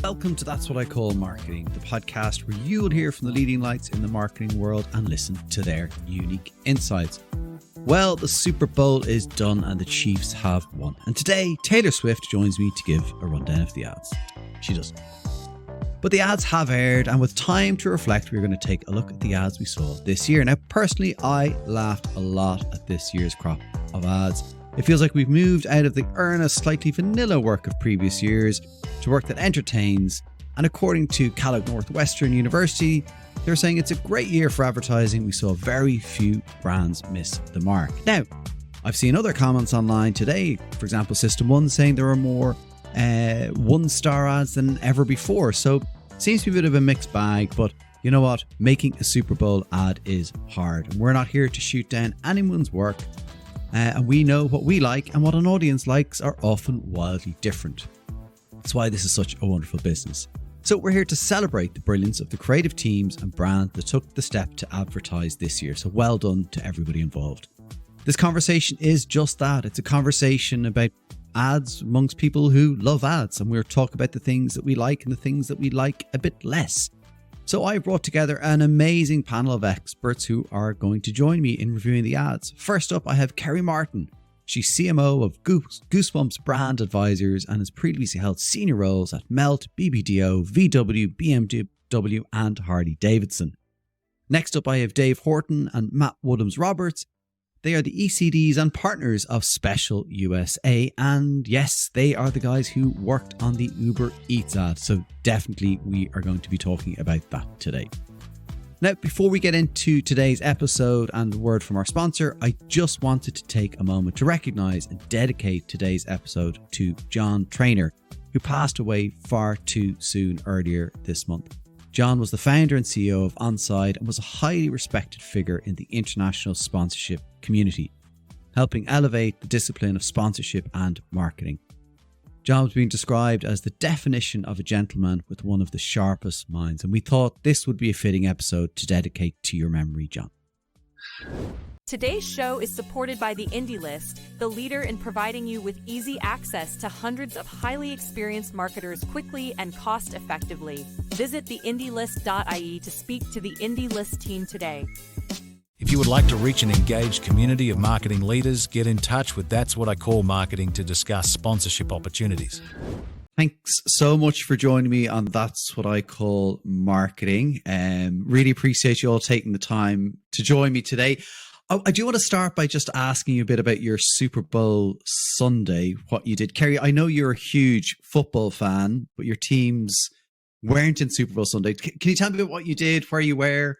Welcome to That's What I Call Marketing, the podcast where you will hear from the leading lights in the marketing world and listen to their unique insights. Well, the Super Bowl is done and the Chiefs have won. And today, Taylor Swift joins me to give a rundown of the ads. She doesn't. But the ads have aired, and with time to reflect, we're going to take a look at the ads we saw this year. Now, personally, I laughed a lot at this year's crop of ads. It feels like we've moved out of the earnest, slightly vanilla work of previous years to work that entertains. And according to Calgary Northwestern University, they're saying it's a great year for advertising. We saw very few brands miss the mark. Now, I've seen other comments online today, for example, System 1 saying there are more one-star ads than ever before. So it seems to be a bit of a mixed bag, but you know what? Making a Super Bowl ad is hard. And we're not here to shoot down anyone's work. And we know what we like, and what an audience likes are often wildly different. That's why this is such a wonderful business. So we're here to celebrate the brilliance of the creative teams and brands that took the step to advertise this year. So well done to everybody involved. This conversation is just that. It's a conversation about ads amongst people who love ads. And we're talking about the things that we like and the things that we like a bit less. So I brought together an amazing panel of experts who are going to join me in reviewing the ads. First up, I have Kerri Martin. She's CMO of Goosebumps Brand Advisors and has previously held senior roles at Melt, BBDO, VW, BMW and Harley Davidson. Next up, I have Dave Horton and Matt Woodhams-Roberts. They are the ECDs and partners of Special U.S. And yes, they are the guys who worked on the Uber Eats ad. So definitely we are going to be talking about that today. Now, before we get into today's episode and a word from our sponsor, I just wanted to take a moment to recognize and dedicate today's episode to John Traynor, who passed away far too soon earlier this month. John was the founder and CEO of Onside and was a highly respected figure in the international sponsorship community, helping elevate the discipline of sponsorship and marketing. John was being described as the definition of a gentleman with one of the sharpest minds, and we thought this would be a fitting episode to dedicate to your memory, John. Today's show is supported by the Indie List, the leader in providing you with easy access to hundreds of highly experienced marketers quickly and cost-effectively. Visit theindielist.ie to speak to the Indie List team today. If you would like to reach an engaged community of marketing leaders, get in touch with That's What I Call Marketing to discuss sponsorship opportunities. Thanks so much for joining me on That's What I Call Marketing. Really appreciate you all taking the time to join me today. I do want to start by just asking you a bit about your Super Bowl Sunday, what you did. Kerri, I know you're a huge football fan, but your teams weren't in Super Bowl Sunday. Can you tell me about what you did, where you were?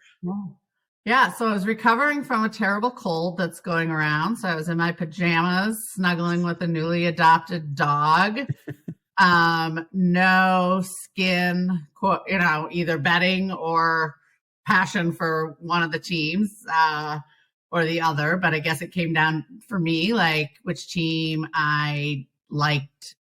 Yeah, so I was recovering from a terrible cold that's going around. So I was in my pajamas, snuggling with a newly adopted dog. No skin, either betting or passion for one of the teams. Or the other, but I guess it came down for me, like which team I liked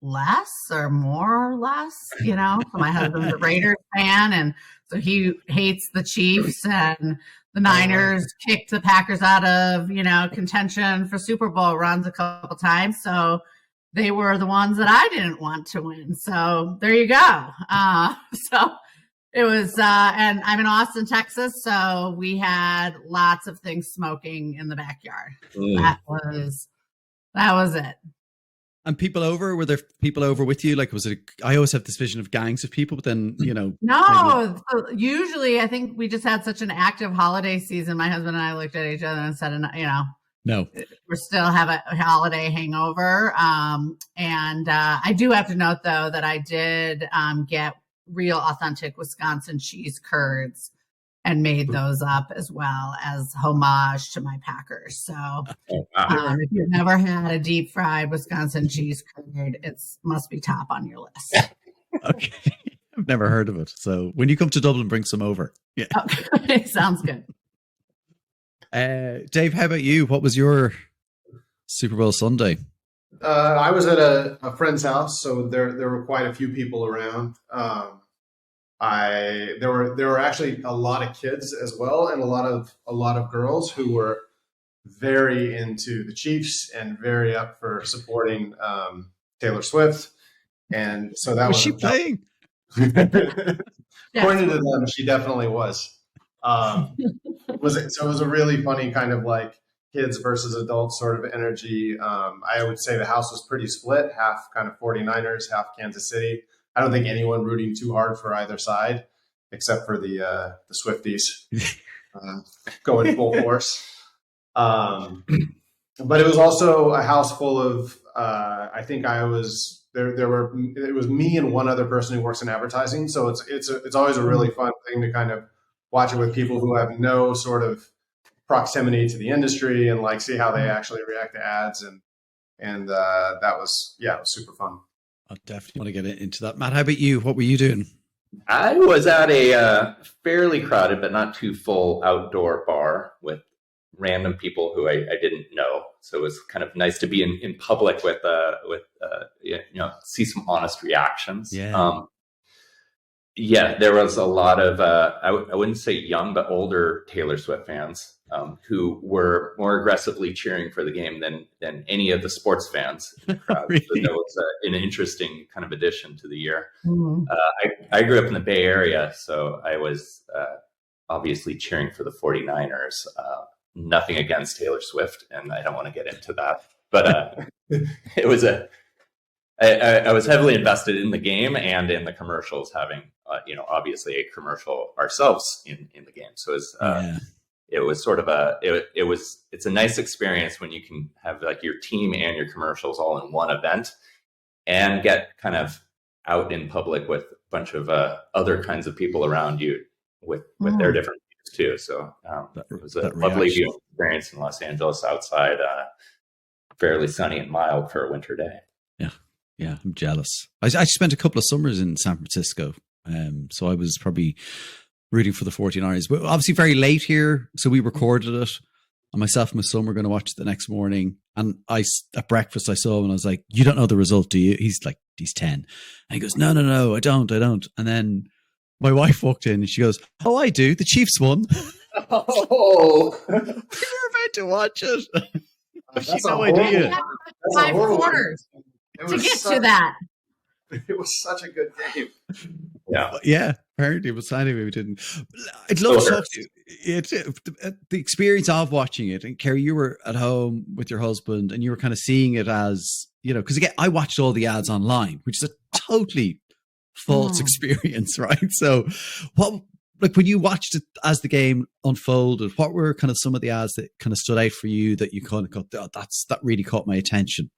less or more or less, So my husband's a Raiders fan, and so he hates the Chiefs, and the Niners kicked the Packers out of, contention for Super Bowl runs a couple times. So they were the ones that I didn't want to win. So there you go. So it was, and I'm in Austin, Texas, so we had lots of things smoking in the backyard. That was it. And people over? Were there people over with you? Like, was it? I always have this vision of gangs of people, but then No, so usually I think we just had such an active holiday season. My husband and I looked at each other and said, no, we still have a holiday hangover. And I do have to note though that I did get real authentic Wisconsin cheese curds and made those up as well as homage to my Packers. So if you've never had a deep fried Wisconsin cheese curd, it must be top on your list. Okay. I've never heard of it. So when you come to Dublin, bring some over. Yeah. Okay. Sounds good. Dave, how about you? What was your Super Bowl Sunday? I was at a friend's house, so there were quite a few people around. There were actually a lot of kids as well, and a lot of girls who were very into the Chiefs and very up for supporting Taylor Swift. And so that was she playing? According to them, she definitely was. So it was a really funny kind of like kids versus adults sort of energy. I would say the house was pretty split, half kind of 49ers, half Kansas City. I don't think anyone rooting too hard for either side, except for the Swifties going full force. But it was also a house full of, I think I was there. It was me and one other person who works in advertising. So it's always a really fun thing to kind of watch it with people who have no sort of proximity to the industry and like see how they actually react to ads. And that was, it was super fun. I definitely want to get into that. Matt, how about you? What were you doing? I was at a fairly crowded but not too full outdoor bar with random people who I didn't know. So it was kind of nice to be in public with see some honest reactions. Yeah. There was a lot of, I wouldn't say young, but older Taylor Swift fans who were more aggressively cheering for the game than any of the sports fans in the crowd. Really? So that was an interesting kind of addition to the year. Mm-hmm. I grew up in the Bay Area, so I was obviously cheering for the 49ers. Nothing against Taylor Swift, and I don't want to get into that. But it was I was heavily invested in the game and in the commercials, having obviously a commercial ourselves in the game. So it was sort of it's a nice experience when you can have like your team and your commercials all in one event and get kind of out in public with a bunch of other kinds of people around you with their different views too. So it was a lovely viewing experience in Los Angeles outside, fairly sunny and mild for a winter day. Yeah, I'm jealous. I spent a couple of summers in San Francisco, so I was probably rooting for the 49ers. But obviously very late here, so we recorded it. And myself and my son were going to watch it the next morning. And at breakfast, I saw him and I was like, "You don't know the result, do you?" He's like, he's 10. And he goes, No, I don't. And then my wife walked in and she goes, "Oh, I do. The Chiefs won." Oh, We were about to watch it. That's no a idea. Five quarters to get to that. It was such a good game. Yeah, apparently, but anyway, we didn't. I'd love to talk to you. The experience of watching it. And Kerri, you were at home with your husband and you were kind of seeing it as, because again, I watched all the ads online, which is a totally false experience, right? So when you watched it as the game unfolded, what were kind of some of the ads that kind of stood out for you that you kind of got, that really caught my attention?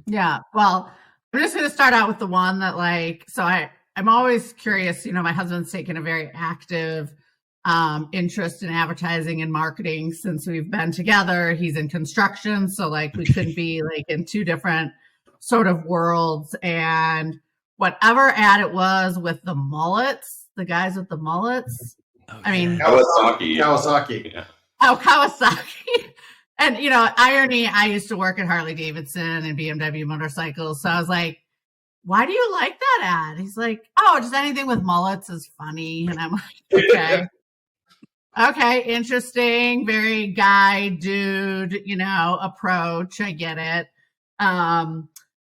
Yeah. Well, I'm just going to start out with the one that I'm always curious, my husband's taken a very active interest in advertising and marketing since we've been together. He's in construction. So we couldn't be in two different sort of worlds. And whatever ad it was with the mullets, the guys with the mullets. Okay. I mean, Kawasaki. Yeah. Oh, Kawasaki. And, irony, I used to work at Harley Davidson and BMW motorcycles. So I was like, why do you like that ad? He's like, oh, just anything with mullets is funny. And I'm like, okay. Okay, interesting. Very guy, dude, approach. I get it.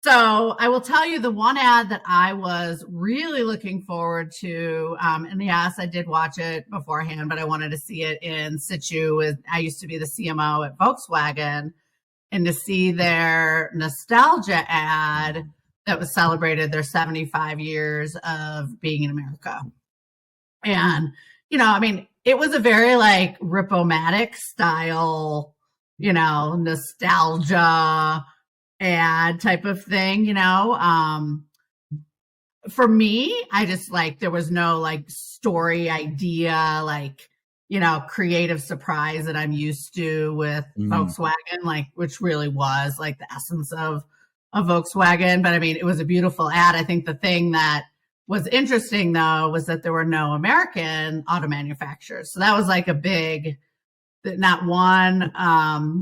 So I will tell you the one ad that I was really looking forward to, and yes, I did watch it beforehand, but I wanted to see it in situ. I used to be the CMO at Volkswagen, and to see their nostalgia ad that was celebrated their 75 years of being in America. And, it was a very Rip-O-Matic style, nostalgia ad type of thing, for me, I just there was no story idea, creative surprise that I'm used to with Volkswagen, which really was the essence of Volkswagen. But it was a beautiful ad. I think the thing that was interesting though, was that there were no American auto manufacturers. So that was a big, not one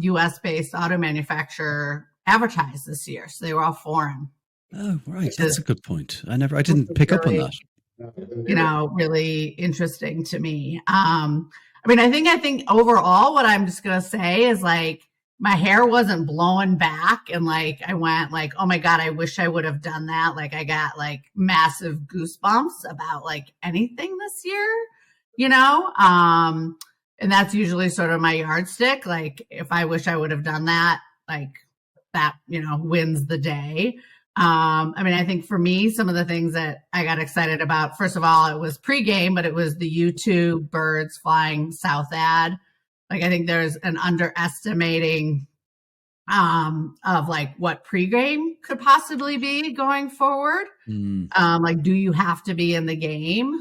US based auto manufacturer advertised this year, so they were all foreign. Oh, right. That's a good point. I didn't pick up on that. Really interesting to me. I think overall, what I'm just gonna say is my hair wasn't blowing back. And like, I went like, oh my God, I wish I would have done that. Like I got like massive goosebumps about like anything this year, you know? And that's usually sort of my yardstick. Like if I wish I would have done that, like that, you know, wins the day. I mean, I think for me, some of the things that I got excited about, first of all, it was pregame, but it was the U2 birds flying south ad. Like, I think there's an underestimating of like what pregame could possibly be going forward. Like, do you have to be in the game?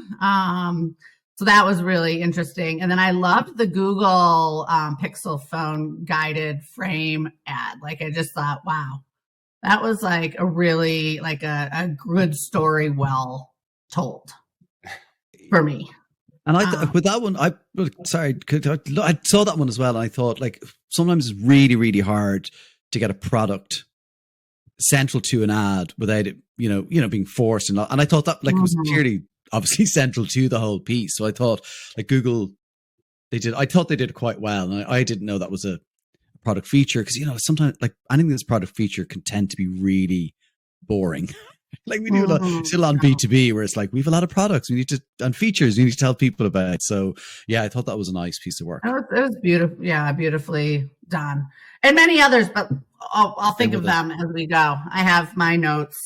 So that was really interesting. And then I loved the Google Pixel phone guided frame ad. Like, I just thought, wow, that was like a really like a good story, well told for me. And with that one, I saw that one as well. And I thought like sometimes it's really, really hard to get a product central to an ad without it, you know, being forced. And I thought that like it was clearly obviously central to the whole piece. So I thought like Google, I thought they did quite well. And I didn't know that was a product feature because, you know, sometimes like anything that's product feature can tend to be really boring. Like we do still on B2B where it's like we have a lot of products we need to and features we need to tell people about. So yeah, I thought that was a nice piece of work. It was beautiful. Yeah, beautifully done. And many others, but I'll think of them as we go. I have my notes.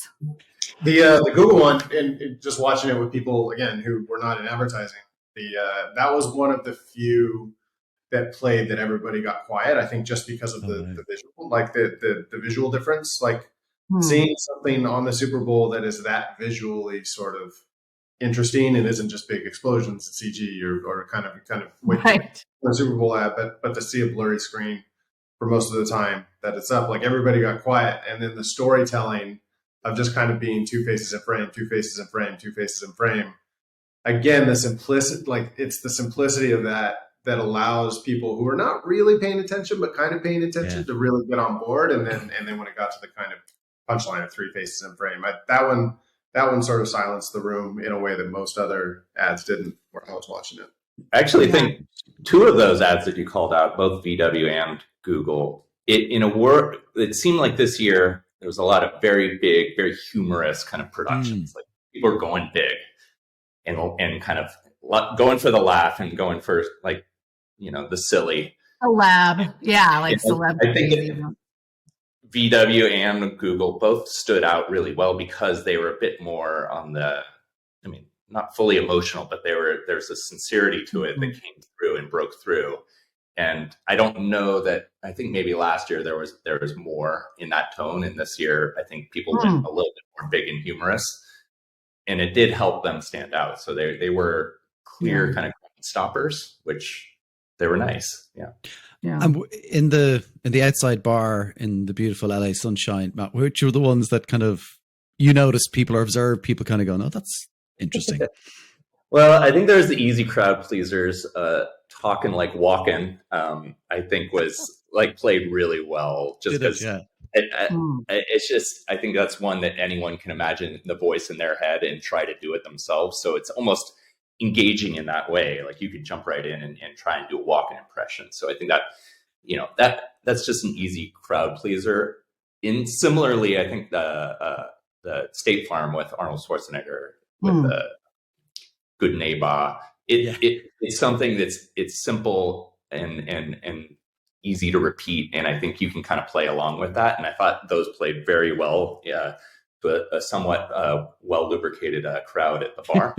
The Google one, and just watching it with people again who were not in advertising, that was one of the few that played that everybody got quiet. I think just because of the visual, like the visual difference, like seeing something on the Super Bowl that is that visually sort of interesting and isn't just big explosions and CG or kind of right. the Super Bowl ad, but to see a blurry screen for most of the time that it's up, like everybody got quiet. And then the storytelling of just kind of being two faces in frame, two faces in frame, two faces in frame. Again, it's the simplicity of that allows people who are not really paying attention, but kind of paying attention to really get on board. And then when it got to the kind of punchline of three faces in frame, that one sort of silenced the room in a way that most other ads didn't when I was watching it. I actually think two of those ads that you called out, both VW and Google, it seemed like this year there was a lot of very big, very humorous kind of productions. Like people are going big and kind of going for the laugh and going for like, you know, the silly. A lab. Yeah, like celebrity. I think VW and Google both stood out really well because they were a bit more on the, I mean, not fully emotional, but there's a sincerity to it that came through and broke through. And I don't know that, I think maybe last year there was more in that tone. And this year, I think people went a little bit more big and humorous, and it did help them stand out. So they were clear kind of stoppers, which they were nice. Yeah. And in the outside bar in the beautiful LA sunshine, Matt, which are the ones that kind of, you notice people or observe people kind of going, oh, that's interesting. Well, I think there's the easy crowd pleasers. Talking like walking, I think was like played really well just because it's just, I think that's one that anyone can imagine the voice in their head and try to do it themselves. So it's almost engaging in that way. Like you could jump right in and try and do a walk-in impression. So I think that, you know, that's just an easy crowd pleaser. Similarly, I think the State Farm with Arnold Schwarzenegger with the Good Neighbor, it's something it's simple and easy to repeat. And I think you can kind of play along with that. And I thought those played very well. Yeah. To a somewhat well lubricated crowd at the bar.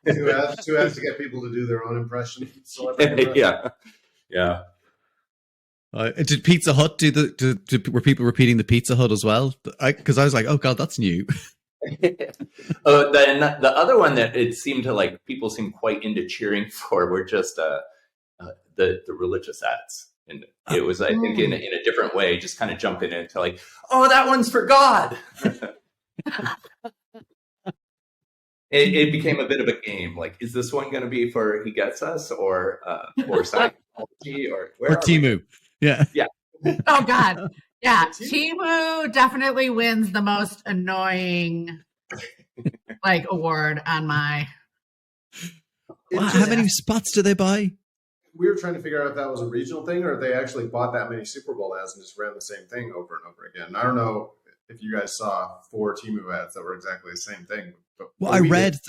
Who has to get people to do their own impression. Yeah. Did Pizza Hut were people repeating the Pizza Hut as well? Because I was like, oh God, that's new. Then the other one that it seemed to like people seemed quite into cheering for were just the religious ads. And it was, I think, in a different way, just kind of jumping into like, oh, that one's for God. It became a bit of a game. Like, is this one going to be for He Gets Us or Scientology or Timu? Yeah. Oh God. Yeah. Timu definitely wins the most annoying like award on my. How many spots do they buy? we were trying to figure out if that was a regional thing or if they actually bought that many Super Bowl ads and just ran the same thing over and over again. I don't know if you guys saw 4 Temu ads that were exactly the same thing. Well, I read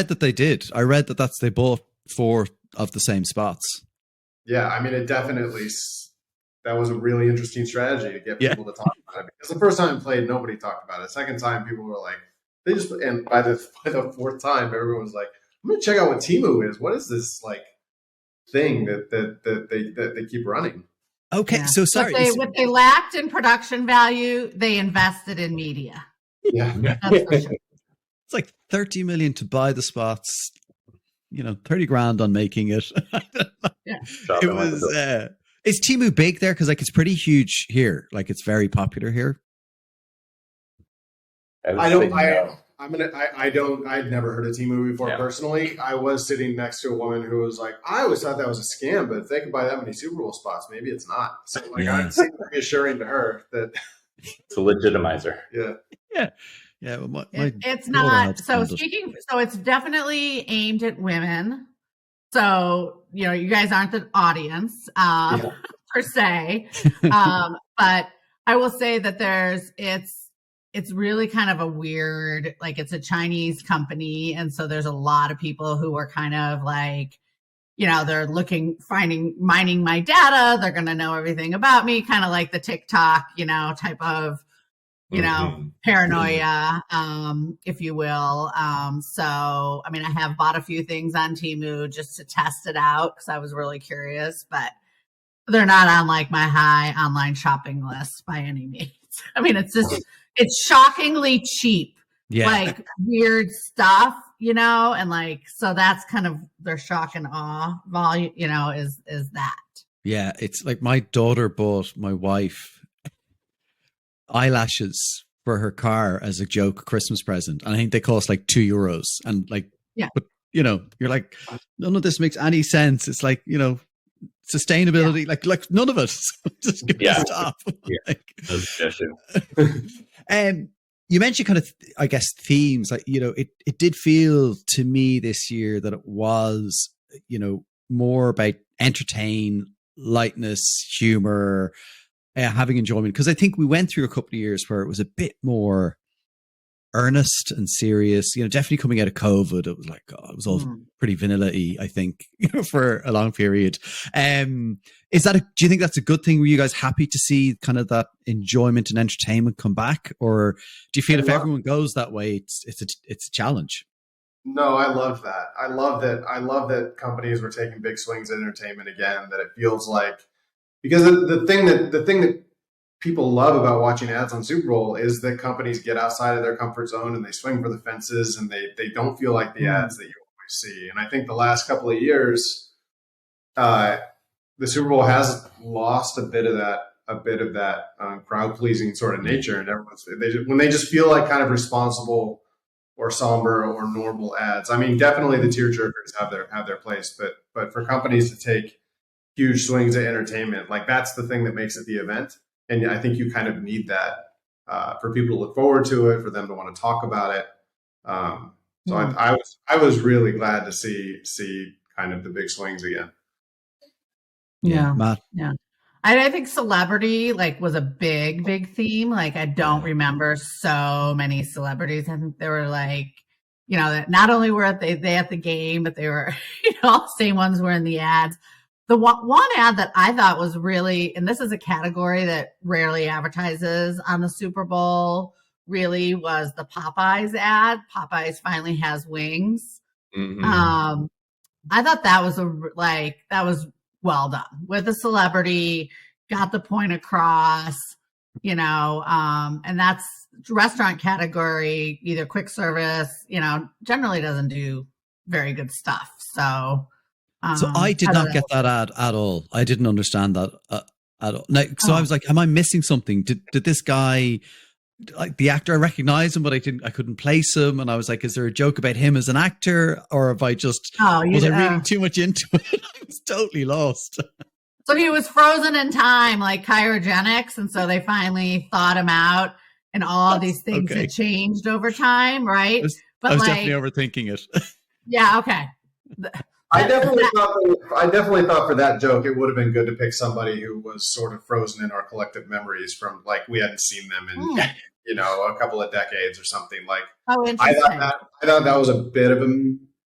that they did. I read that they bought 4 of the same spots. Yeah, I mean, that was a really interesting strategy to get people to talk about it. Because the first time I played, nobody talked about it. Second time, people were like, and by the 4th time, everyone was like, I'm going to check out what Temu is. What is this like thing that they keep running? Okay, so sorry. What they lacked in production value, they invested in media. Yeah. That's for sure. It's like 30 million to buy the spots, 30 grand on making it. Yeah. It was, is Temu big there? Cause like it's pretty huge here. Like it's very popular here. I'd never heard of Temu before personally. I was sitting next to a woman who was like, I always thought that was a scam, but if they can buy that many Super Bowl spots, maybe it's not. So I'm reassuring to her that it's a legitimizer. Yeah. Yeah, well, it's not. So it's definitely aimed at women. So you guys aren't the audience per se, but I will say that it's really kind of a weird, like it's a Chinese company, and so there's a lot of people who are kind of like, they're mining my data. They're going to know everything about me, kind of like the TikTok, type of. Paranoia, if you will. So, I mean, I have bought a few things on Temu just to test it out because I was really curious, but they're not on like my high online shopping list by any means. I mean, it's shockingly cheap, like weird stuff, and like, so that's kind of their shock and awe volume, is that. Yeah. It's like my daughter bought my wife eyelashes for her car as a joke Christmas present, and I think they cost like €2, and like but you're like, none of this makes any sense. It's like sustainability, like none of it. Just stop. You mentioned kind of I guess themes, like it did feel to me this year that it was more about entertain, lightness, humor, having enjoyment, because I think we went through a couple of years where it was a bit more earnest and serious. Definitely coming out of COVID, it was like, it was all pretty vanilla-y, I think, for a long period. Do you think that's a good thing? Were you guys happy to see kind of that enjoyment and entertainment come back, or do you feel if everyone goes that way, it's a challenge? No, I love that. I love that companies were taking big swings at entertainment again. That it feels like. Because the thing that people love about watching ads on Super Bowl is that companies get outside of their comfort zone and they swing for the fences, and they don't feel like the ads that you always see. And I think the last couple of years, the Super Bowl has lost a bit of that crowd pleasing sort of nature, and when they just feel like kind of responsible or somber or normal ads. I mean, definitely the tearjerkers have their place, but for companies to take huge swings at entertainment, like that's the thing that makes it the event. And I think you kind of need that for people to look forward to it, for them to want to talk about it. So I was really glad to see kind of the big swings again. Yeah. Matt. Yeah. I think celebrity was a big theme. Like I don't remember so many celebrities. I think there were that not only were they at the game, but they were, all the same ones were in the ads. The one ad that I thought was really, and this is a category that rarely advertises on the Super Bowl, really was the Popeyes ad. Popeyes finally has wings. Mm-hmm. I thought that was that was well done with the celebrity, got the point across, and that's restaurant category, either quick service, generally doesn't do very good stuff. So I did not get that ad at all. I didn't understand that at all. I was like, am I missing something? Did this guy, like the actor, I recognize him, but I couldn't place him. And I was like, is there a joke about him as an actor, or have I just, was I reading too much into it? I was totally lost. So he was frozen in time, like cryogenics. And so they finally thought him out, and all these things had changed over time. Right. I was definitely overthinking it. Yeah. Okay. I definitely thought for that joke it would have been good to pick somebody who was sort of frozen in our collective memories from like we hadn't seen them in a couple of decades or something. Like I thought that was a bit of a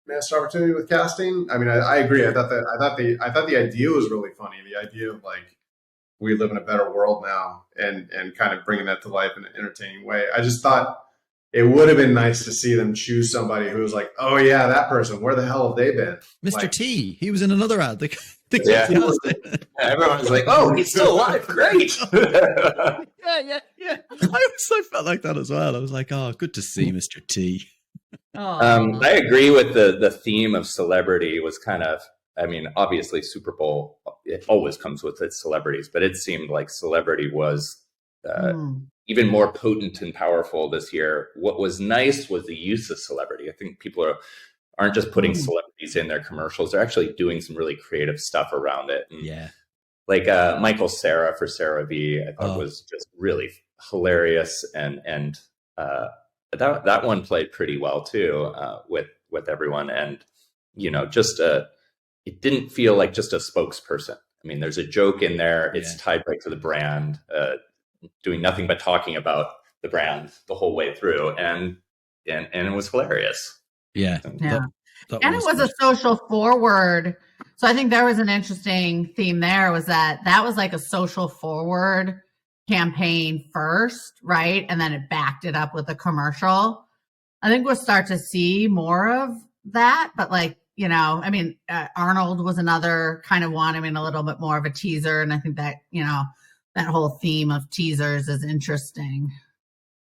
missed opportunity with casting. I mean, I agree. I thought the idea was really funny. The idea of like we live in a better world now and kind of bringing that to life in an entertaining way. I just thought it would have been nice to see them choose somebody who was like, oh yeah, that person, where the hell have they been? Mr. Like, T, he was in another ad. Everyone was like, oh, he's still alive. Great. yeah. I felt like that as well. I was like, oh, good to see Mr. T. I agree with the theme of celebrity was kind of, I mean, obviously Super Bowl, it always comes with its celebrities, but it seemed like celebrity was even more potent and powerful this year. What was nice was the use of celebrity. I think people aren't just putting celebrities in their commercials. They're actually doing some really creative stuff around it. And like Michael Cera for CeraVe, I thought was just really hilarious. And that one played pretty well too, with everyone. And, just it didn't feel like just a spokesperson. I mean, there's a joke in there. It's tied right to the brand, doing nothing but talking about the brand the whole way through. And it was hilarious. Yeah. And it was a social forward. So I think there was an interesting theme there was that was like a social forward campaign first, right? And then it backed it up with a commercial. I think we'll start to see more of that, but like, I mean, Arnold was another kind of one. I mean, a little bit more of a teaser. And I think that, that whole theme of teasers is interesting.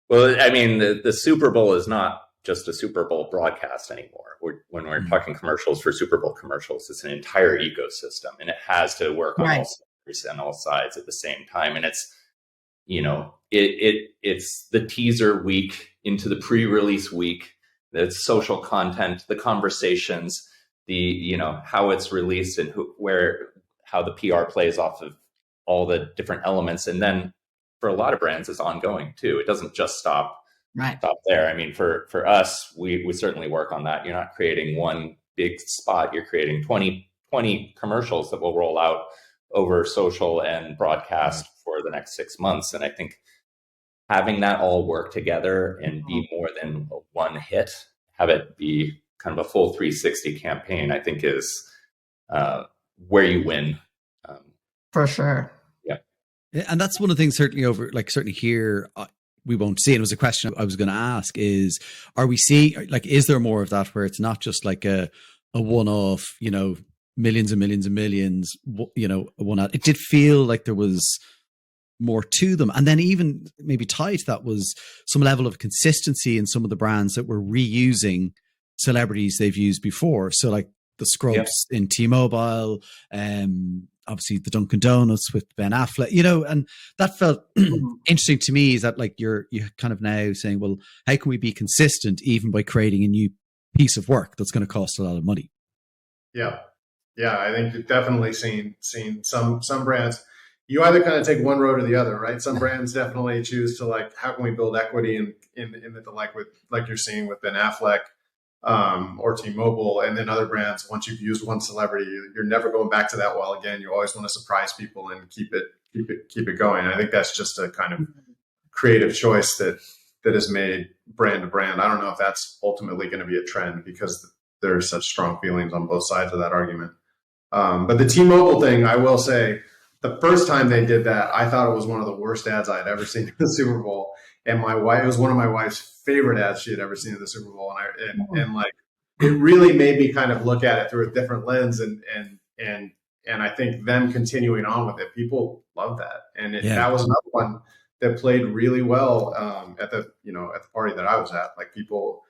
Well, I mean, the Super Bowl is not just a Super Bowl broadcast anymore. When we're talking commercials for Super Bowl commercials, it's an entire ecosystem, and it has to work on all sides and all sides at the same time. And it's, it's the teaser week into the pre-release week, the social content, the conversations, the, how it's released and how the PR plays off of all the different elements. And then for a lot of brands, it's ongoing too. It doesn't just stop there. I mean, for us, we certainly work on that. You're not creating one big spot. You're creating 20 commercials that will roll out over social and broadcast for the next 6 months. And I think having that all work together and be more than one hit, have it be kind of a full 360 campaign, I think is where you win. For sure. Yeah. And that's one of the things certainly here, we won't see. And it was a question I was going to ask is, are we seeing, like, is there more of that where it's not just like a one-off, millions and millions and millions, one ad? It did feel like there was more to them. And then even maybe tied to that was some level of consistency in some of the brands that were reusing celebrities they've used before. So like the Scrubs in T-Mobile, obviously the Dunkin' Donuts with Ben Affleck, and that felt interesting to me, is that like you're kind of now saying, well, how can we be consistent even by creating a new piece of work that's going to cost a lot of money? Yeah, I think you've definitely seen some brands. You either kind of take one road or the other, right? Some brands definitely choose to like, how can we build equity in the like you're seeing with Ben Affleck or T-Mobile, and then other brands, once you've used one celebrity, you're never going back to that well again. You always want to surprise people and keep it going. I think that's just a kind of creative choice that is made brand to brand. I don't know if that's ultimately going to be a trend because there's such strong feelings on both sides of that argument. But the T-Mobile thing, I will say, the first time they did that, I thought it was one of the worst ads I'd ever seen in the Super Bowl. And it was one of my wife's favorite ads she had ever seen in the Super Bowl. And like, it really made me kind of look at it through a different lens. And I think them continuing on with it, people love that. And that was another one that played really well at the party that I was at. Like people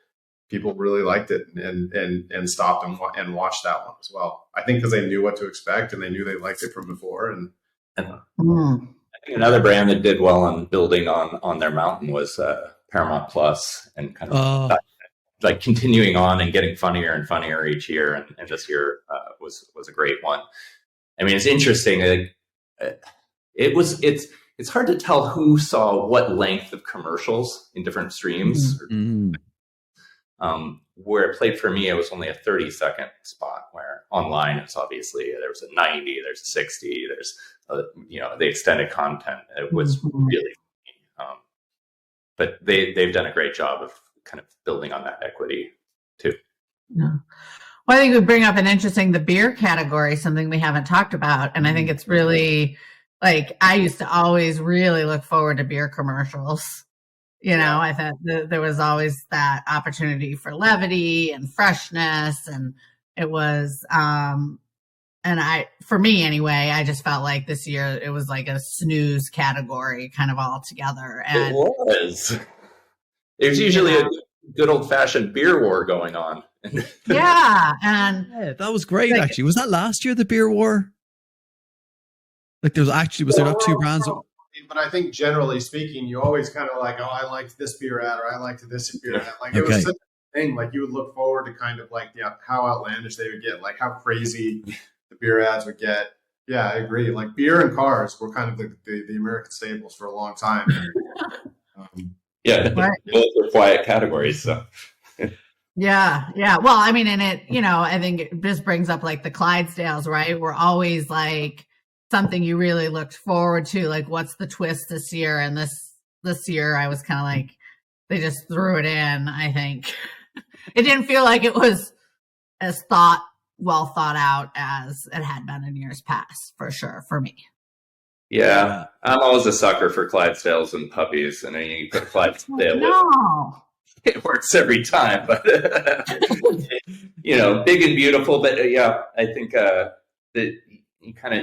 really liked it and stopped and watched that one as well. I think because they knew what to expect and they knew they liked it from before. And I think another brand that did well on building on their mountain was Paramount Plus, and kind of like continuing on and getting funnier and funnier each year. And this year was a great one. I mean, it's interesting. It's hard to tell who saw what length of commercials in different streams. Where it played for me, it was only a 30-second spot, where online it's obviously there's a 90, there's a 60, there's the extended content. It was really, but they've done a great job of kind of building on that equity too. Yeah. Well, I think we bring up the beer category, something we haven't talked about. And I think it's really like, I used to always really look forward to beer commercials. I thought there was always that opportunity for levity and freshness. And it was, for me anyway, I just felt like this year it was like a snooze category kind of all together. And it was. There's usually a good old fashioned beer war going on. Yeah. And that was great, actually. Was that last year, the beer war? Like was there not two brands? But I think generally speaking, you always kind of like, oh, I liked this beer ad, or I liked this beer ad. Like it was such a thing. Like you would look forward to kind of like, how outlandish they would get, like how crazy the beer ads would get. Yeah, I agree. Like beer and cars were kind of the American staples for a long time. Both are quiet categories. So. Yeah. Well, I mean, and it, I think this brings up like the Clydesdales, right? We're always like something you really looked forward to, like what's the twist this year? And this year I was kind of like, they just threw it in. I think it didn't feel like it was as well thought out as it had been in years past, for sure, for me. Yeah, I'm always a sucker for Clydesdales and puppies, and then you put Clydesdale with it works every time. But big and beautiful. But I think that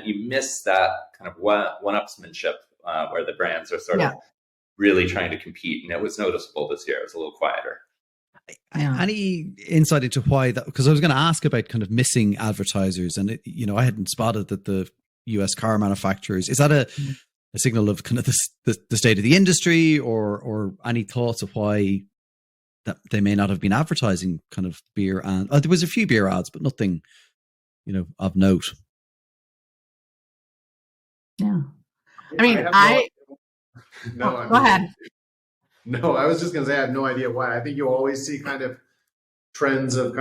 you miss that kind of one-upsmanship where the brands are sort of really trying to compete, and it was noticeable this year. It was a little quieter. Any insight into why that? Because I was going to ask about kind of missing advertisers, and I hadn't spotted that the U.S. car manufacturers, is that a signal of kind of the state of the industry, or any thoughts of why that they may not have been advertising kind of beer? And there was a few beer ads, but nothing of note. Yeah, I mean, go ahead. No, I was just going to say I have no idea why. I think you always see kind of trends of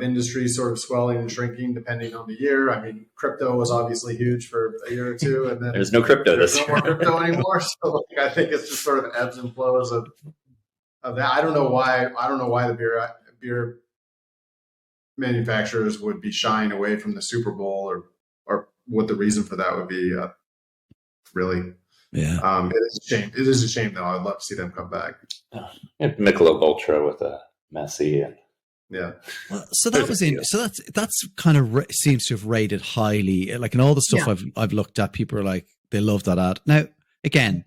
industry sort of swelling and shrinking depending on the year. I mean, crypto was obviously huge for a year or two, and then there's no crypto this year. No more crypto anymore. So I think it's just sort of ebbs and flows of that. I don't know why the beer manufacturers would be shying away from the Super Bowl, or what the reason for that would be. Really. Yeah. It is a shame. It is a shame, though. I'd love to see them come back. Michelob Ultra with a Messi and Well, so that was in. So that's kind of seems to have rated highly. Like in all the stuff I've looked at, people are like they love that ad. Now again,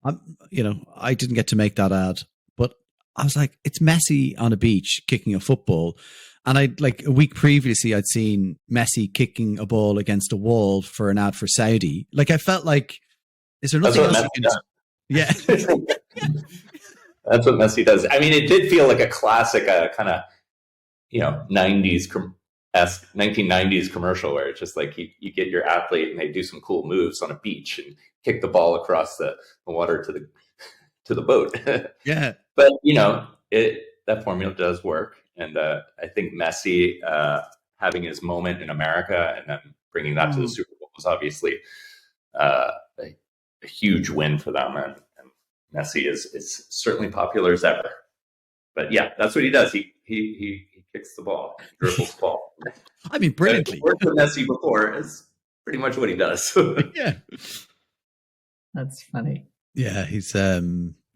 I didn't get to make that ad, but I was like, it's Messi on a beach kicking a football. And I like a week previously, I'd seen Messi kicking a ball against a wall for an ad for Saudi. Like I felt like, is there nothing else you can do? Yeah. That's what Messi does. I mean, it did feel like a classic kind of, 1990s commercial where it's just like you get your athlete and they do some cool moves on a beach and kick the ball across the water to the boat. Yeah. But, that formula does work. And I think Messi having his moment in America and then bringing that to the Super Bowl was obviously a huge win for them. And Messi is certainly popular as ever. But yeah, that's what he does. He kicks the ball, dribbles the ball. I mean, brilliantly. Worked with Messi before. It's pretty much what he does. Yeah. That's funny. Yeah, he's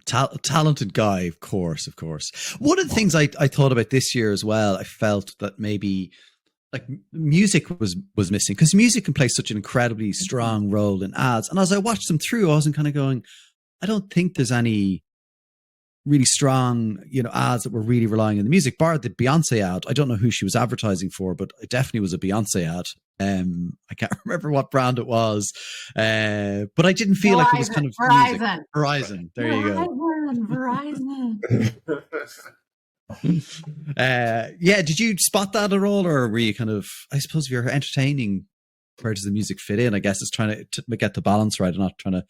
talented guy, of course. One of the things I thought about this year as well, I felt that maybe like music was missing, because music can play such an incredibly strong role in ads. And as I watched them through, I wasn't kind of going, I don't think there's any really strong, ads that were really relying on the music, bar the Beyonce ad. I don't know who she was advertising for, but it definitely was a Beyonce ad. I can't remember what brand it was, but I didn't feel like it was kind of Verizon. There you go. Verizon. Did you spot that at all, or were you kind of? I suppose if you're entertaining, where does the music fit in? I guess it's trying to get the balance right and not trying to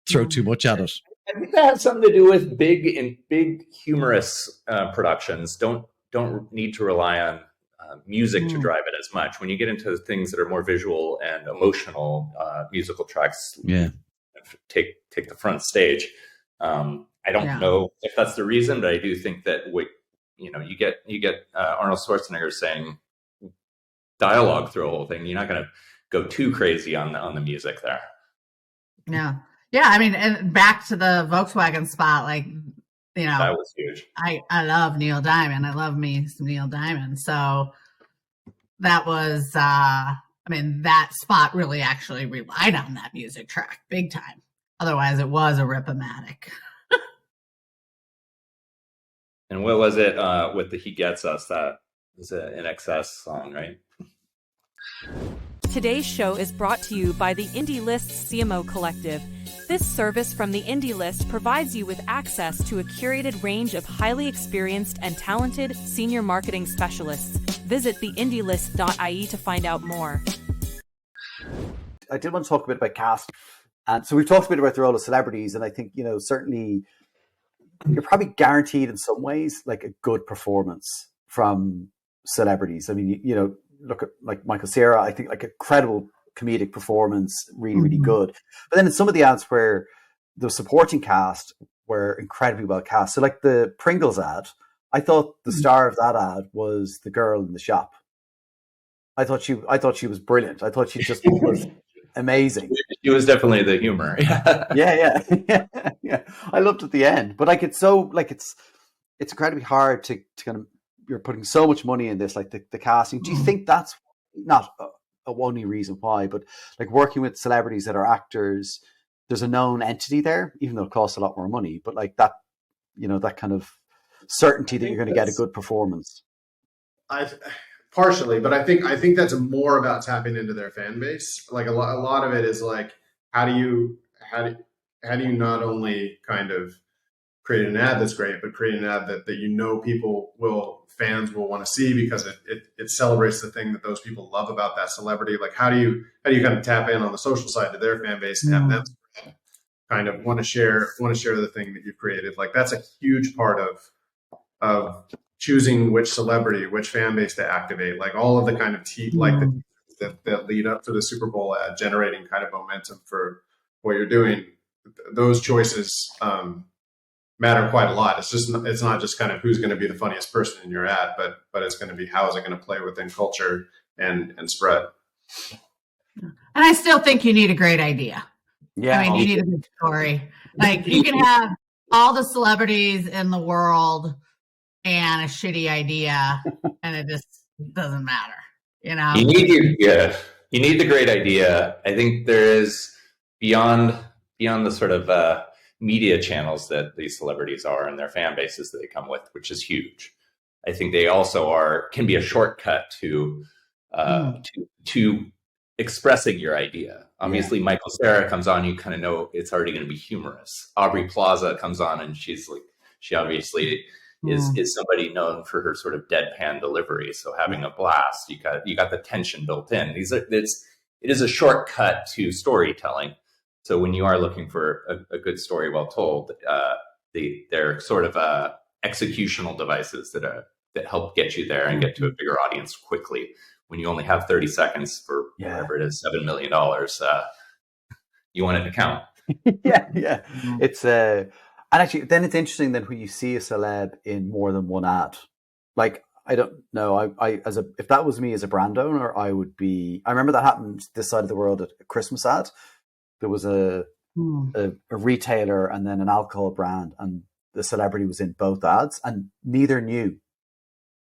throw too much at it. I think that has something to do with big humorous productions don't don't need to rely on music to drive it as much. When you get into things that are more visual and emotional, musical tracks take the front stage. I don't know if that's the reason, but I do think that you get Arnold Schwarzenegger saying dialogue through a whole thing. You're not going to go too crazy on the music there. Yeah. I mean, and back to the Volkswagen spot, like, that was huge. I love Neil Diamond. I love me some Neil Diamond. So that was, that spot really actually relied on that music track big time. Otherwise, it was a rip-o-matic. And what was it with the He Gets Us? That was an XS song, right? Today's show is brought to you by the Indie List CMO Collective. This service from the Indie List provides you with access to a curated range of highly experienced and talented senior marketing specialists. Visit theindielist.ie to find out more. I did want to talk a bit about cast. And so we've talked a bit about the role of celebrities, and I think, certainly you're probably guaranteed in some ways like a good performance from celebrities. I mean, look at like Michael Cera, I think like a credible comedic performance, really, really good. But then in some of the ads where the supporting cast were incredibly well cast. So like the Pringles ad, I thought the star of that ad was the girl in the shop. I thought she was brilliant. I thought she just was amazing. She was definitely the humor. Yeah. I loved at the end, but like it's incredibly hard to kind of, you're putting so much money in this, like the casting. Do you think that's not a only reason why, but like working with celebrities that are actors, there's a known entity there, even though it costs a lot more money, but like that, that kind of certainty that you're going to get a good performance. Partially, but I think that's more about tapping into their fan base. Like a lot of it is like, how do you not only kind of create an ad that's great, but create an ad that fans will want to see because it celebrates the thing that those people love about that celebrity. Like how do you kind of tap in on the social side to their fan base and have them kind of want to share the thing that you've created. Like that's a huge part of choosing which celebrity, which fan base to activate, like all of the kind of that lead up to the Super Bowl ad, generating kind of momentum for what you're doing. Those choices matter quite a lot. It's not just kind of who's going to be the funniest person in your ad, but it's going to be how is it going to play within culture and spread. And I still think you need a great idea. Yeah, I mean, you need a good story. Like you can have all the celebrities in the world and a shitty idea, and it just doesn't matter. You need the great idea. I think there is beyond the sort of media channels that these celebrities are and their fan bases that they come with, which is huge. I think they also can be a shortcut to expressing your idea. Obviously, Michael Cera comes on, you kind of know it's already going to be humorous. Aubrey Plaza comes on, and she obviously is somebody known for her sort of deadpan delivery. So having a blast, you got the tension built in. It is a shortcut to storytelling. So when you are looking for a good story well told, they're sort of executional devices that help get you there and get to a bigger audience quickly. When you only have 30 seconds for whatever it is, $7 million, you want it to count. Yeah. It's and actually, then it's interesting that when you see a celeb in more than one ad, like I don't know, if that was me as a brand owner, I remember that happened this side of the world at a Christmas ad. There was a retailer and then an alcohol brand, and the celebrity was in both ads, and neither knew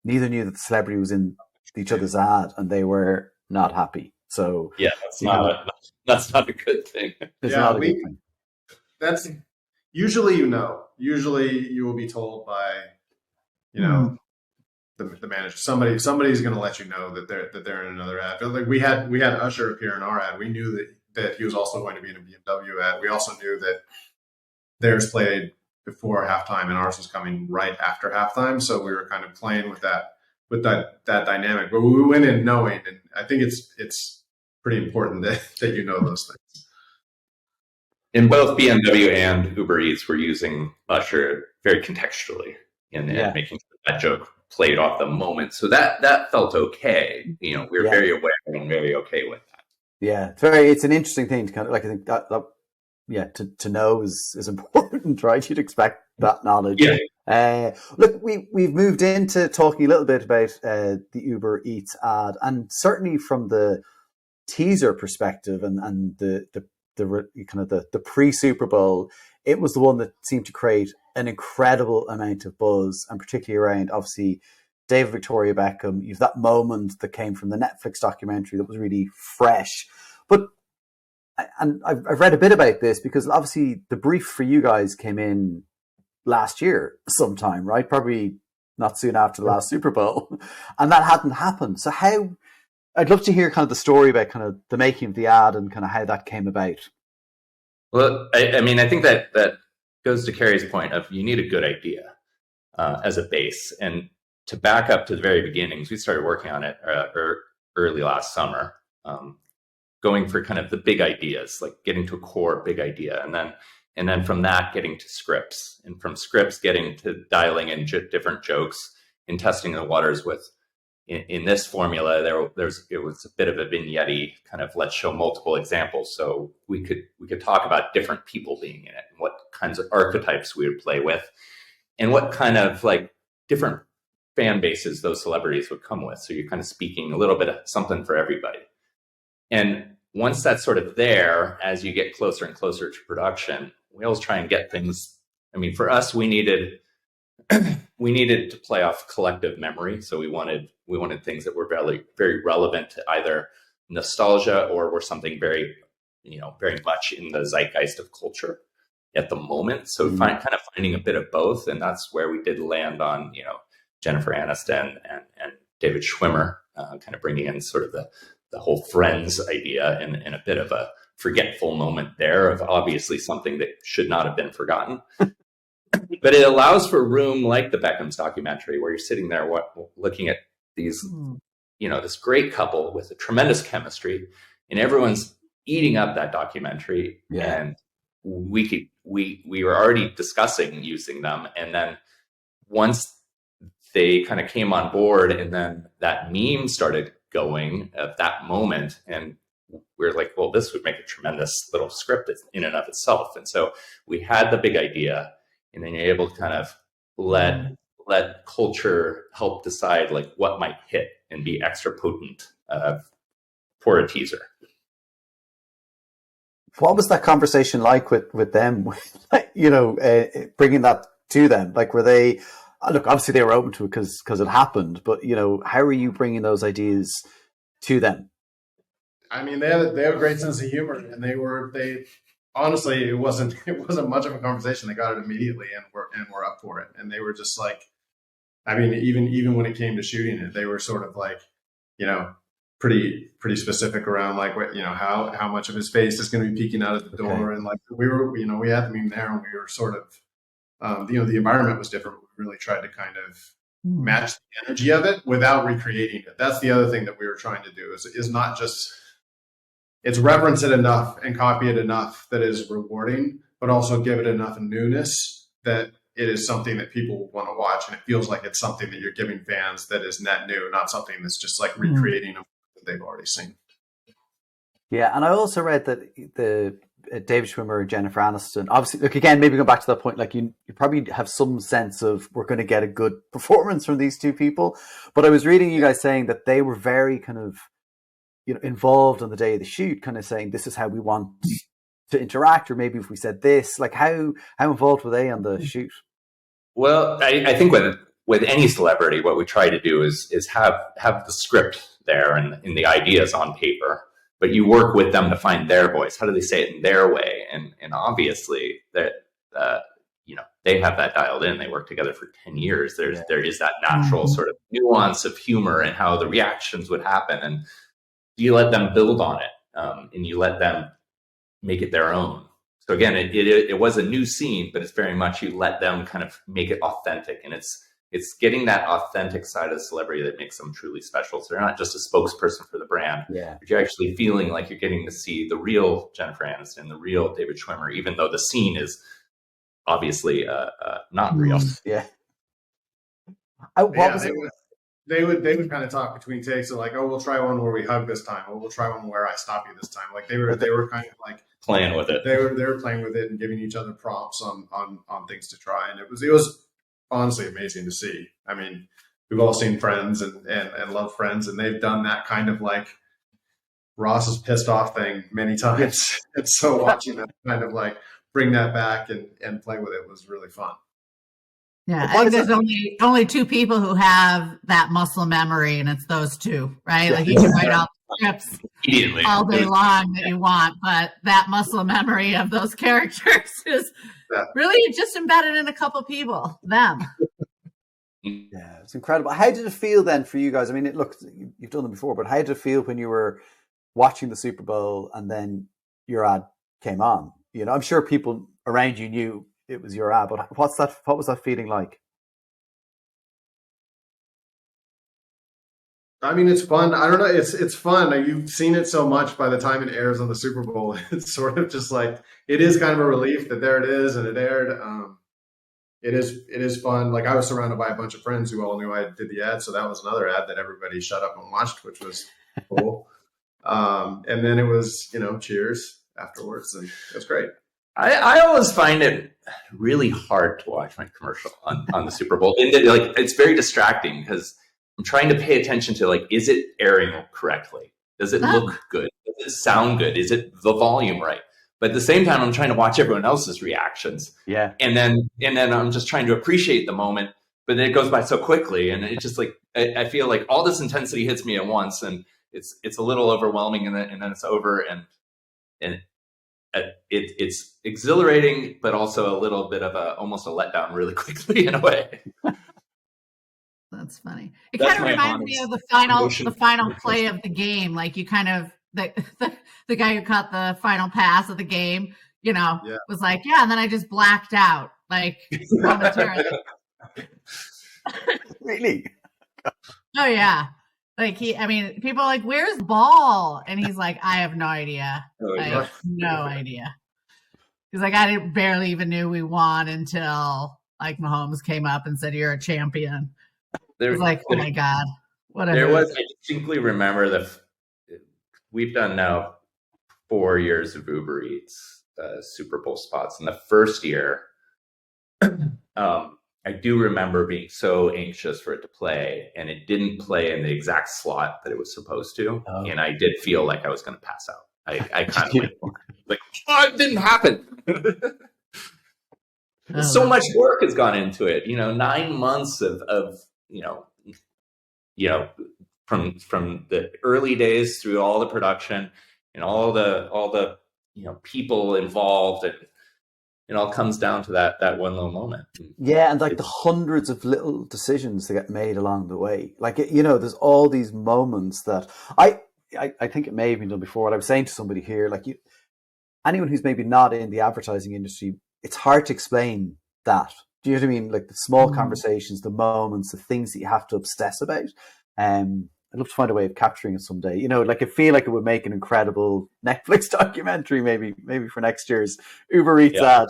that the celebrity was in each other's ad, and they were not happy. So that's not a good thing. It's not a good thing. That's usually you will be told by the manager. Somebody's going to let you know that they're in another ad. But like we had Usher appear in our ad. We knew that he was also going to be in a BMW ad. We also knew that theirs played before halftime and ours was coming right after halftime. So we were kind of playing with that dynamic. But we went in knowing, and I think it's pretty important that you know those things. In both BMW and Uber Eats, we're using Usher very contextually in making that joke played off the moment. So that felt okay. You know, we were very aware and very okay with that. Yeah, it's an interesting thing to kind of like, I think that to know is important, right? You'd expect that knowledge. Yeah. Look, we've moved into talking a little bit about the Uber Eats ad, and certainly from the teaser perspective and the kind of the pre-Super Bowl, it was the one that seemed to create an incredible amount of buzz, and particularly around, obviously, David Victoria Beckham. You've that moment that came from the Netflix documentary that was really fresh. But, and I've read a bit about this because obviously the brief for you guys came in last year sometime, right? Probably not soon after the last Super Bowl. And that hadn't happened. So I'd love to hear kind of the story about kind of the making of the ad and kind of how that came about. Well, I mean, I think that goes to Kerri's point of you need a good idea as a base. And to back up to the very beginnings, we started working on it early last summer, going for kind of the big ideas, like getting to a core big idea. And then from that, getting to scripts, and from scripts, getting to dialing in different jokes and testing the waters with, in this formula, it was a bit of a vignette kind of, let's show multiple examples. So we could talk about different people being in it and what kinds of archetypes we would play with and what kind of like different fan bases those celebrities would come with. So you're kind of speaking a little bit of something for everybody. And once that's sort of there, as you get closer and closer to production, we always try and get things. I mean, for us, we needed to play off collective memory. So we wanted things that were very, very relevant to either nostalgia or were something very, very much in the zeitgeist of culture at the moment. So kind of finding a bit of both. And that's where we did land on, Jennifer Aniston and David Schwimmer, kind of bringing in sort of the whole Friends idea and a bit of a forgetful moment there of obviously something that should not have been forgotten. But it allows for room like the Beckham's documentary, where you're sitting there looking at these, this great couple with a tremendous chemistry, and everyone's eating up that documentary. Yeah. And we were already discussing using them. And then once they kind of came on board, and then that meme started going at that moment, and we're like, well, this would make a tremendous little script in and of itself. And so we had the big idea, and then you're able to kind of let culture help decide like what might hit and be extra potent for a teaser. What was that conversation like with them? Bringing that to them, like, were they? Look, obviously they were open to it because it happened, but how are you bringing those ideas to them? I mean, they have a great sense of humor, and they honestly, it wasn't much of a conversation. They got it immediately and were up for it. And they were just like, I mean, even when it came to shooting it, they were sort of like, pretty specific around like what, how much of his face is going to be peeking out of the door. And like we had the meme there, and we were sort of, the environment was different. We really tried to kind of match the energy of it without recreating it. That's the other thing that we were trying to do is not just, it's reference it enough and copy it enough that is rewarding, but also give it enough newness that it is something that people want to watch. And it feels like it's something that you're giving fans that is net new, not something that's just like recreating them that they've already seen. Yeah. And I also read that the David Schwimmer and Jennifer Aniston, obviously, look, again, maybe go back to that point, like you probably have some sense of we're going to get a good performance from these two people. But I was reading you guys saying that they were very kind of, involved on the day of the shoot, kind of saying, this is how we want to interact, or maybe if we said this, like how involved were they on the shoot? Well, I think with any celebrity, what we try to do is have the script there and the ideas on paper, but you work with them to find their voice. How do they say it in their way? And obviously that, they have that dialed in. They work together for 10 years. There is that natural sort of nuance of humor and how the reactions would happen. And you let them build on it, and you let them make it their own. So again, it was a new scene, but it's very much you let them kind of make it authentic, and it's getting that authentic side of the celebrity that makes them truly special. So they're not just a spokesperson for the brand, but you're actually feeling like you're getting to see the real Jennifer Aniston, the real David Schwimmer, even though the scene is obviously not real. Yeah. They would kind of talk between takes of like, oh, we'll try one where we hug this time. Oh, we'll try one where I stop you this time. Like they were kind of like playing with it. They were playing with it and giving each other prompts on things to try. And it was honestly amazing to see. I mean, we've all seen Friends and love Friends, and they've done that kind of like Ross is pissed off thing many times. And so watching them kind of like bring that back and play with it was really fun. Yeah, I think there's only two people who have that muscle memory, and it's those two, right? Like you can write out scripts all day long that you want, but that muscle memory of those characters is really just embedded in a couple people, them. Yeah, it's incredible. How did it feel then for you guys? I mean, look, you've done them before, but how did it feel when you were watching the Super Bowl and then your ad came on? You know, I'm sure people around you knew it was your ad, but what was that feeling like? I mean, it's fun. I don't know. It's fun. You've seen it so much by the time it airs on the Super Bowl. It's sort of just like, it is kind of a relief that there it is and it aired. It is fun. Like I was surrounded by a bunch of friends who all knew I did the ad. So that was another ad that everybody shut up and watched, which was cool. And then it was, cheers afterwards, and it was great. I always find it really hard to watch my commercial on the Super Bowl. And it's very distracting because I'm trying to pay attention to is it airing correctly? Does it look good? Does it sound good? Is it the volume right? But at the same time, I'm trying to watch everyone else's reactions. Yeah. And then I'm just trying to appreciate the moment, but then it goes by so quickly. And it's just like, I feel like all this intensity hits me at once, and it's a little overwhelming, and then it's over, and it's exhilarating, but also a little bit of almost a letdown really quickly in a way. That's funny. It kind of reminds me of the final play of the game. Like you kind of the guy who caught the final pass of the game, was like, yeah, and then I just blacked out like momentarily. Really? Oh yeah. Like people are like, where's the ball? And he's like, I have no idea. I have no idea. He's like, I barely even knew we won until like Mahomes came up and said, you're a champion. I was like, oh my God. Whatever. I distinctly remember we've done now 4 years of Uber Eats Super Bowl spots. In the first year, I do remember being so anxious for it to play, and it didn't play in the exact slot that it was supposed to. Oh. And I did feel like I was going to pass out. I kind of like, oh, it didn't happen. So much work has gone into it. 9 months of from the early days through all the production and all the people involved, and it all comes down to that one little moment. Yeah, and like the hundreds of little decisions that get made along the way. Like, there's all these moments that I think it may have been done before. What I was saying to somebody here, like anyone who's maybe not in the advertising industry, it's hard to explain that. Do you know what I mean? Like the small conversations, the moments, the things that you have to obsess about. I'd love to find a way of capturing it someday. I feel like it would make an incredible Netflix documentary, maybe for next year's Uber Eats ad.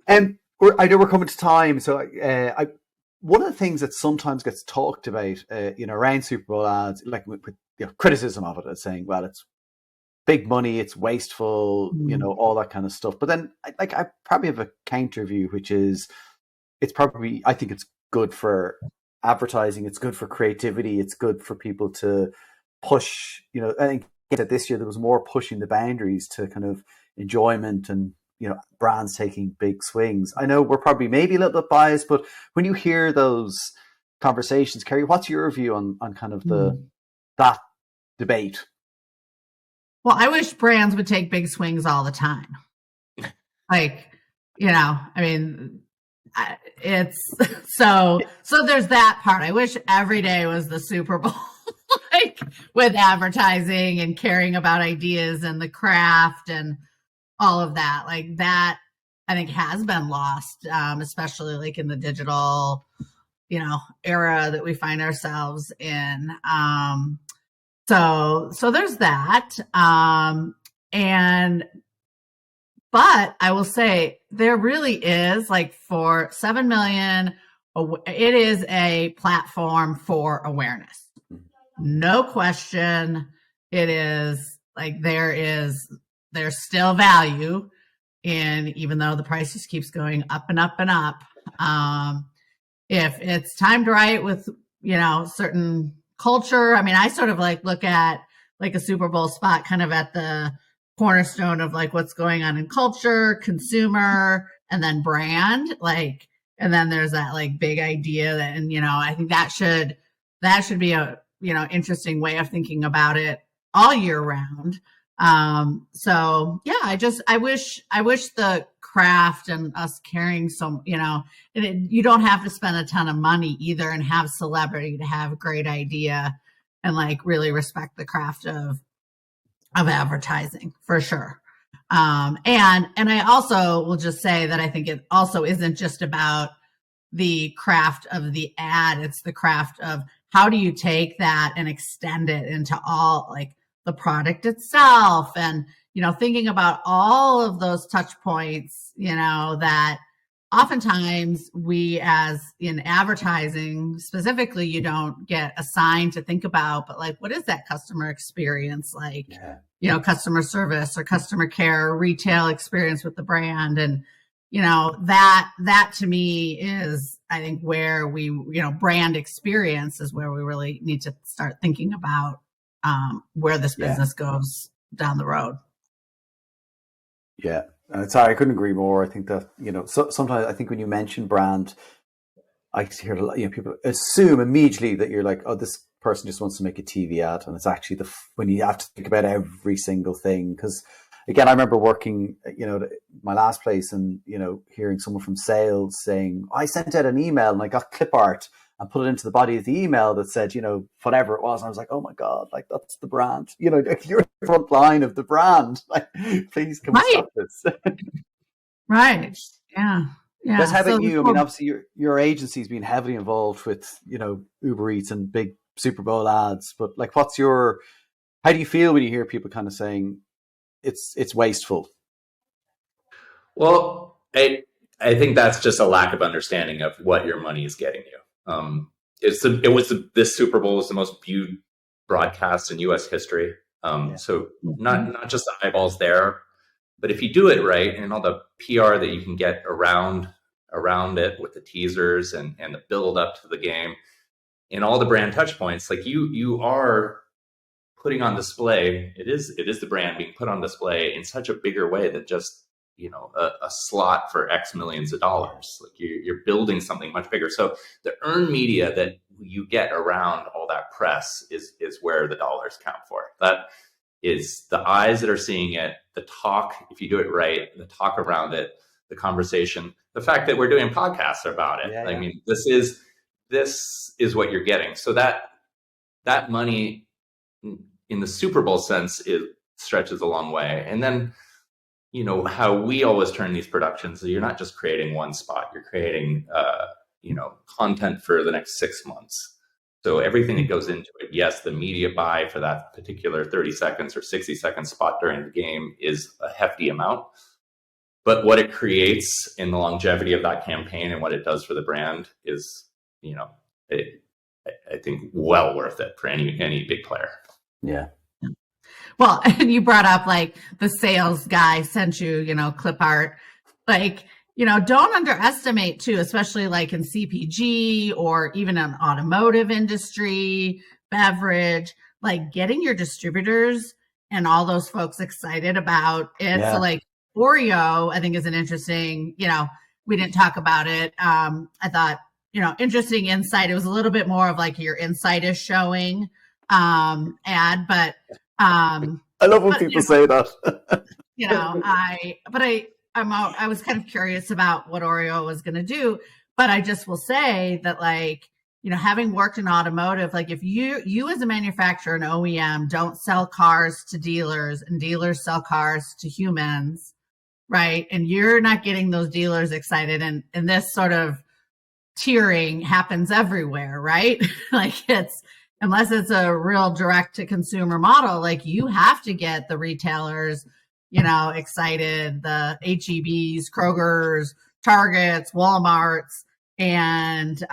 I know we're coming to time, so one of the things that sometimes gets talked about, around Super Bowl ads, like with criticism of it, as saying, well, it's big money, it's wasteful, all that kind of stuff. But then, I probably have a counter view, which is, I think it's good for advertising, it's good for creativity, it's good for people to push. I think that this year there was more pushing the boundaries to kind of enjoyment and brands taking big swings. I know we're probably maybe a little bit biased, but when you hear those conversations, Kerri, what's your view on kind of that debate? Well, I wish brands would take big swings all the time. It's so there's that part. I wish every day was the Super Bowl, with advertising and caring about ideas and the craft and all of that. Like that, I think has been lost, especially in the digital, era that we find ourselves in. So there's that. And But I will say there really is, like, for 7 million, it is a platform for awareness. No question. It is like there's still value in, even though the price just keeps going up and up and up. If it's timed right with, certain culture, I mean, I sort of like look at like a Super Bowl spot kind of at the cornerstone of like what's going on in culture, consumer, and then brand, like, and then there's that like big idea that, and, I think that should be a, interesting way of thinking about it all year round. So yeah, I wish the craft and us carrying some, you don't have to spend a ton of money either and have celebrity to have a great idea and like really respect the craft of advertising for sure. And I also will just say that I think it also isn't just about the craft of the ad. It's the craft of how do you take that and extend it into all like the product itself, and, thinking about all of those touch points, that oftentimes we, as in advertising specifically, you don't get assigned to think about, but like, what is that customer experience like? Yeah. Customer service or customer care, or retail experience with the brand. And, that to me is, I think, where we, brand experience is where we really need to start thinking about where this business goes down the road. Yeah. Sorry, I couldn't agree more. I think that, sometimes I think when you mention brand, I hear a lot, people assume immediately that you're like, oh, this person just wants to make a TV ad. And it's actually when you have to think about every single thing. Because again, I remember working, my last place and, hearing someone from sales saying, I sent out an email and I got clip art and put it into the body of the email that said, whatever it was. And I was like, oh my God, like that's the brand. You're the front line of the brand. Like, please come and stop this. Right. Yeah. Yeah. Because how about you? I mean, obviously your agency's been heavily involved with, Uber Eats and big Super Bowl ads, but like, how do you feel when you hear people kind of saying it's wasteful? Well, I think that's just a lack of understanding of what your money is getting you. This Super Bowl was the most viewed broadcast in U.S. history. So not just the eyeballs there, but if you do it right and all the PR that you can get around it with the teasers and the build up to the game and all the brand touch points, like you are putting on display. It is the brand being put on display in such a bigger way than just, a slot for X millions of dollars. Like you're building something much bigger. So the earned media that you get around all that press is where the dollars count for. That is the eyes that are seeing it, the talk, if you do it right, the talk around it, the conversation, the fact that we're doing podcasts about it. Yeah. I mean, this is what you're getting. So that money in the Super Bowl sense, it stretches a long way. And then, how we always turn these productions, you're not just creating one spot, you're creating, content for the next 6 months. So everything that goes into it, yes, the media buy for that particular 30 seconds or 60-second spot during the game is a hefty amount. But what it creates in the longevity of that campaign and what it does for the brand is, I think well worth it for any big player. Yeah. Well, and you brought up like the sales guy sent you, clip art, like, don't underestimate too, especially like in CPG or even in automotive industry, beverage, like getting your distributors and all those folks excited about it. Yeah. So like Oreo, I think is an interesting, we didn't talk about it. I thought, interesting insight. It was a little bit more of like your insight is showing ad, but I love when people say that. I was kind of curious about what Oreo was going to do, but I just will say that, like, having worked in automotive, like if you as a manufacturer and OEM don't sell cars to dealers and dealers sell cars to humans, right? And you're not getting those dealers excited, and this sort of tiering happens everywhere, right? Like unless it's a real direct to consumer model, like you have to get the retailers excited, the HEBs, Kroger's, Targets, Walmarts, and,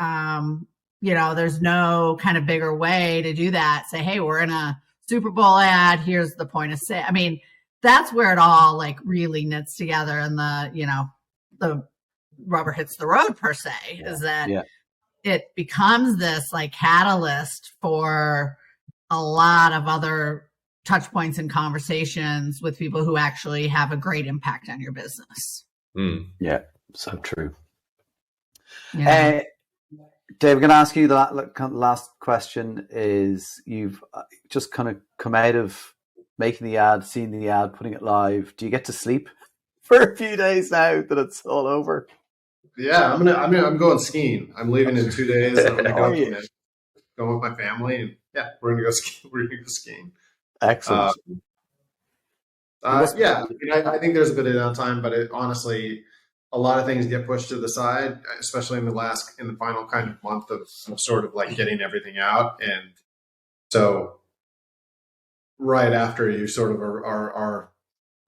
there's no kind of bigger way to do that. Say, hey, we're in a Super Bowl ad. Here's the point of sale. I mean, that's where it all like really knits together, and the rubber hits the road per se, is that it becomes this like catalyst for a lot of other touch points and conversations with people who actually have a great impact on your business. Yeah, so true. Yeah. Dave, I'm going to ask you the last question. Is you've just kind of come out of making the ad, seeing the ad, putting it live. Do you get to sleep for a few days now that it's all over? Yeah, I'm going skiing. I'm leaving in 2 days. I'm going with my family, and we're gonna go skiing. We're gonna go skiing. Excellent. I think there's a bit of downtime, but honestly, a lot of things get pushed to the side, especially in the final kind of month of sort of like getting everything out. And so right after, you sort of are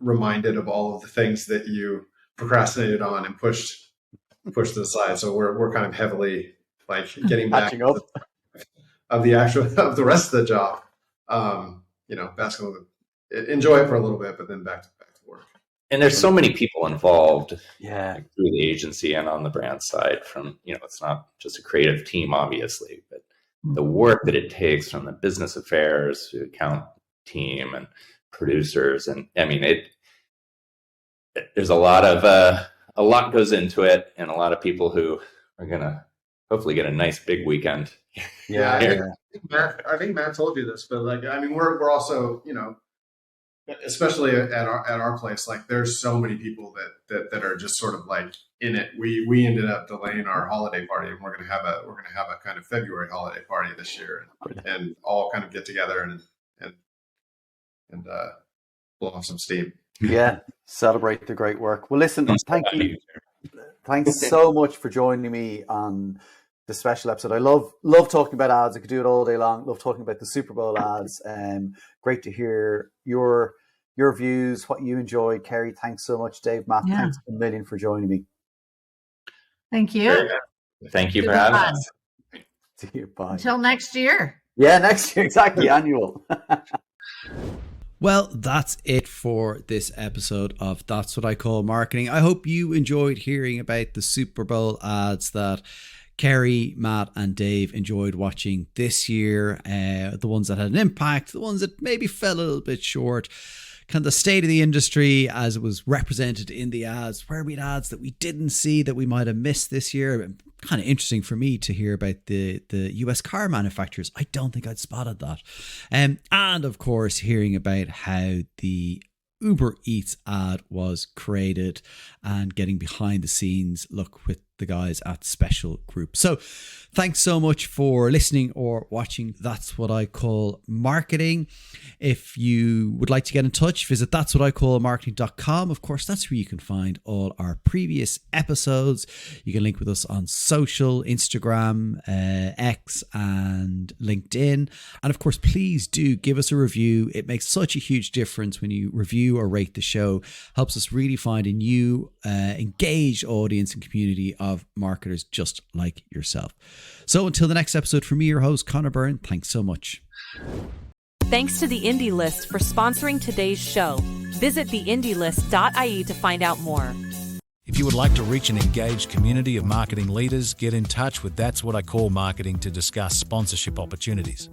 reminded of all of the things that you procrastinated on and pushed to the side. So we're kind of heavily like getting back up of the rest of the job. Enjoy it for a little bit, but then back to work. And there's so many people involved through the agency and on the brand side. From, it's not just a creative team, obviously, but the work that it takes from the business affairs to account team and producers. And I mean, there's a lot goes into it, and a lot of people who are going to hopefully get a nice big weekend. I think Matt told you this, but we're also, especially at our place, like there's so many people that are just sort of like in it. We ended up delaying our holiday party, and we're gonna have a kind of February holiday party this year, and all kind of get together and blow off some steam. Yeah, celebrate the great work. Well, listen, thank you. Thanks so much for joining me on the special episode. I love talking about ads. I could do it all day long. Love talking about the Super Bowl ads. Great to hear your views, what you enjoyed. Kerri, thanks so much. Dave, Matt, thanks a million for joining me. Thank you. Thank you for having us. See you. Bye. Until next year. Yeah, next year. Exactly. Annual. Well, that's it for this episode of That's What I Call Marketing. I hope you enjoyed hearing about the Super Bowl ads that Kerri, Matt, and Dave enjoyed watching this year. The ones that had an impact, the ones that maybe fell a little bit short. Kind of the state of the industry as it was represented in the ads. Where we had ads that we didn't see that we might have missed this year. Kind of interesting for me to hear about the US car manufacturers. I don't think I'd spotted that. And of course, hearing about how the Uber Eats ad was created and getting behind the scenes look with the guys at Special Group. So thanks so much for listening or watching That's What I Call Marketing. If you would like to get in touch, visit that'swhaticallmarketing.com. Of course, that's where you can find all our previous episodes. You can link with us on social, Instagram, X, and LinkedIn. And of course, please do give us a review. It makes such a huge difference when you review or rate the show. Helps us really find a new, engaged audience and community of marketers just like yourself. So until the next episode, from me, your host, Conor Byrne, thanks so much. Thanks to the Indie List for sponsoring today's show. Visit theindielist.ie to find out more. If you would like to reach an engaged community of marketing leaders, get in touch with That's What I Call Marketing to discuss sponsorship opportunities.